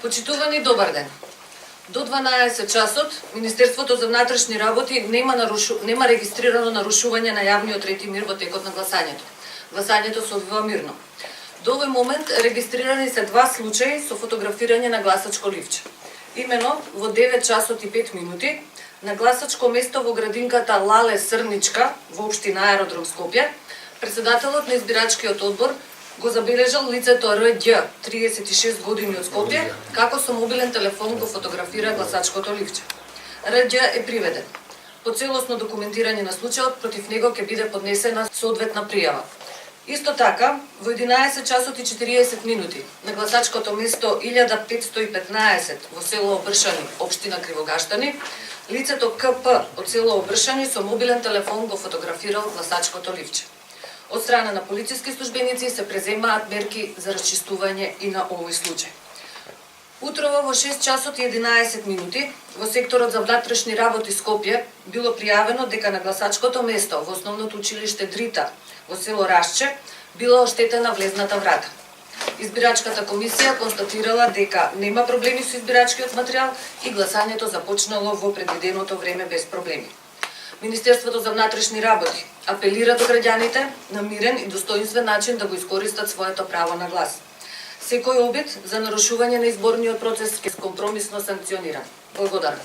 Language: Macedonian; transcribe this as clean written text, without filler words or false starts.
Почитувани, добар ден. До 12 часот Министерството за внатрешни работи нема регистрирано нарушување на јавниот ред и мир во текот на гласањето. Гласањето се одвива мирно. До овој момент регистрирани се 2 случаи со фотографирање на гласачко ливче. Имено во 9 часот и 5 минути на гласачко место во градинката Лале Срничка во општина Аеродром Скопје, председателот на избирачкиот одбор го забележал лицето РД, 36 години од Скопје, како со мобилен телефон го фотографира гласачкото ливче. РД е приведен. По целосно документирање на случајот против него ќе биде поднесена соодветна пријава. Исто така, во 11 часот и 40 минути на гласачкото место 1515 во село Обршани, општина Кривогаштани, лицето КП од село Обршани со мобилен телефон го фотографирал гласачкото ливче. Од страна на полициски службеници се преземаат мерки за расчистување и на овој случај. Утрово во 6 часот и 11 минути во секторот за внатрешни работи Скопје било пријавено дека на гласачкото место во основното училиште Дрита во село Рашче била оштетена влезната врата. Избирачката комисија констатирала дека нема проблеми со избирачкиот материјал и гласањето започнало во предвиденото време без проблеми. Министерството за внатрешни работи апелира до граѓаните на мирен и достоинствен начин да го искористат своето право на глас. Секој обид за нарушување на изборниот процес ќе компромисно санкциониран. Благодарам.